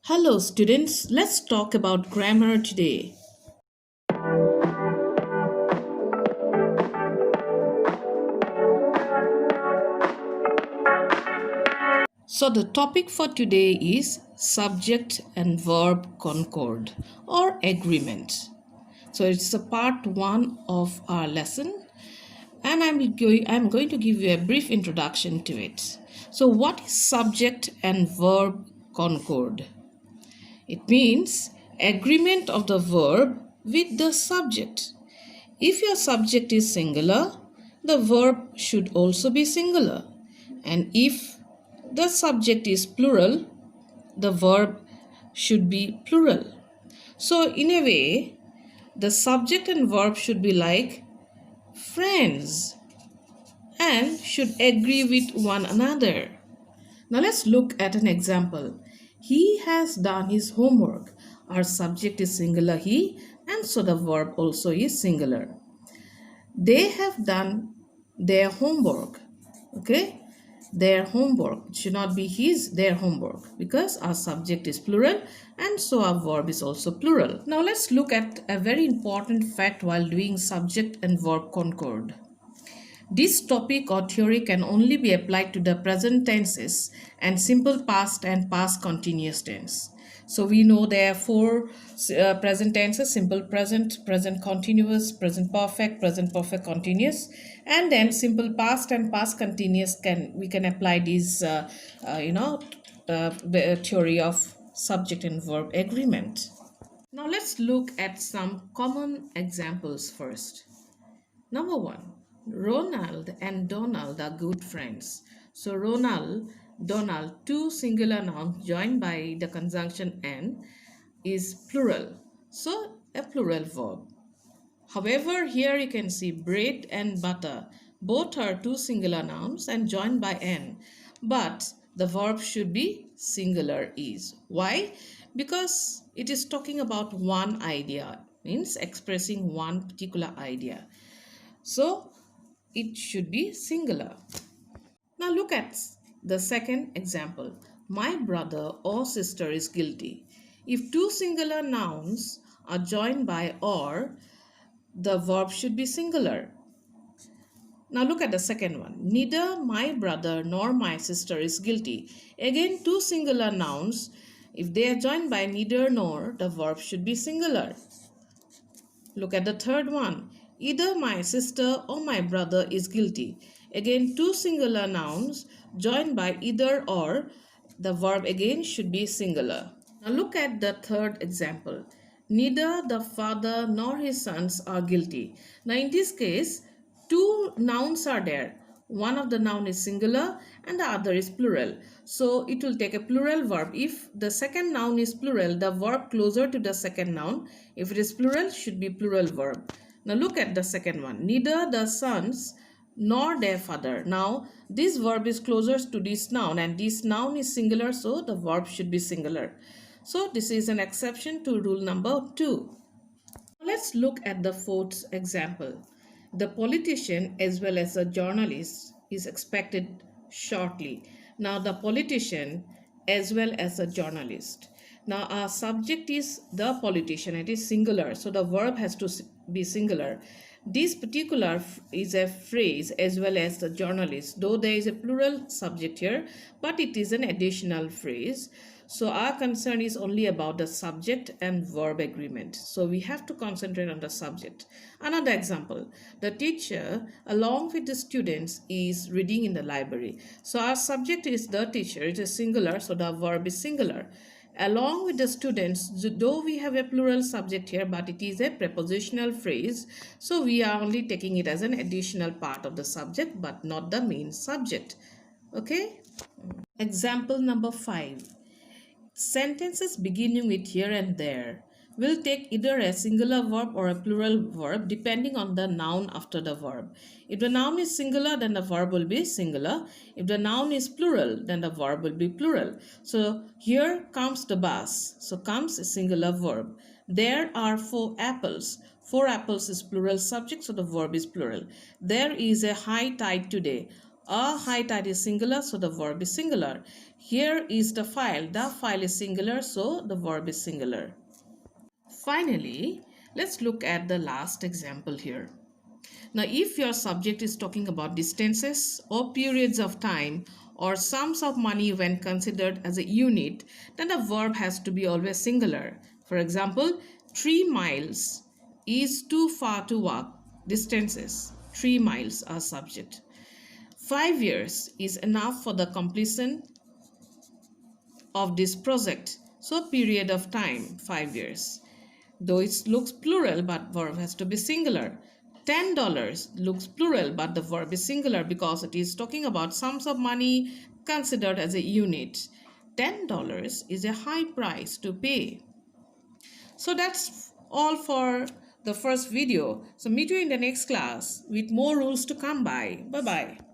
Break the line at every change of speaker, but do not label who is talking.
Hello, students. Let's talk about grammar today. So, the topic for today is subject and verb concord or agreement. So, it's a part one of our lesson, and I'm going to give you a brief introduction to it. So, what is subject and verb concord? It means agreement of the verb with the subject. If your subject is singular, the verb should also be singular. And if the subject is plural, the verb should be plural. So, in a way, the subject and verb should be like friends and should agree with one another. Now, let's look at an example. He has done his homework. Our subject is singular he, and so the verb also is singular. They have done their homework. Okay, their homework should not be his, their homework, because our subject is plural and so our verb is also plural. Now let's look at a very important fact while doing subject and verb concord. This topic or theory can only be applied to the present tenses and simple past and past continuous tense. So we know there are four present tenses: simple present, present continuous, present perfect continuous, and then simple past and past continuous. We can apply this theory of subject and verb agreement. Now let's look at some common examples first. Number one, Ronald and Donald are good friends. So Ronald, Donald, two singular nouns joined by the conjunction and is plural. So a plural verb. However, here you can see bread and butter. Both are two singular nouns and joined by n. But the verb should be singular is. Why? Because it is talking about one idea, means expressing one particular idea. So it should be singular. Now look at the second example. My brother or sister is guilty. If two singular nouns are joined by or, the verb should be singular. Now look at the second one. Neither my brother nor my sister is guilty. Again, two singular nouns. If they are joined by neither nor, the verb should be singular. Look at the third one. Either my sister or my brother is guilty. Again, two singular nouns joined by either or. The verb again should be singular. Now look at the third example. Neither the father nor his sons are guilty. Now in this case, two nouns are there. One of the noun is singular and the other is plural. So it will take a plural verb. If the second noun is plural, the verb closer to the second noun. If it is plural, should be plural verb. Now look at the second one. Neither the sons nor their father. Now this verb is closer to this noun and this noun is singular, so the verb should be singular. So this is an exception to rule number 2. Let's look at the fourth example. The politician as well as a journalist is expected shortly. Now the politician as well as a journalist. Now our subject is the politician. It is singular. So the verb has to be singular. This particular is a phrase as well as the journalist. Though there is a plural subject here, but it is an additional phrase. So our concern is only about the subject and verb agreement. So we have to concentrate on the subject. Another example, the teacher along with the students is reading in the library. So our subject is the teacher, it is singular, so the verb is singular. Along with the students, though we have a plural subject here, but it is a prepositional phrase, so we are only taking it as an additional part of the subject but not the main subject. Okay? Example number 5. Sentences beginning with here and there will take either a singular verb or a plural verb depending on the noun after the verb. If the noun is singular, then the verb will be singular. If the noun is plural, then the verb will be plural. So here comes the bus. So comes a singular verb. There are 4 apples. 4 apples is plural subject, so the verb is plural. There is a high tide today. A high tide is singular, so the verb is singular. Here is the file. The file is singular, so the verb is singular. Finally, let's look at the last example here. Now, if your subject is talking about distances or periods of time or sums of money when considered as a unit, then the verb has to be always singular. For example, 3 miles is too far to walk. Distances, 3 miles are subject. 5 years is enough for the completion of this project. So period of time, 5 years. Though it looks plural, but verb has to be singular. $10 looks plural, but the verb is singular because it is talking about sums of money considered as a unit. $10 is a high price to pay. So that's all for the first video. So meet you in the next class with more rules to come by. Bye-bye.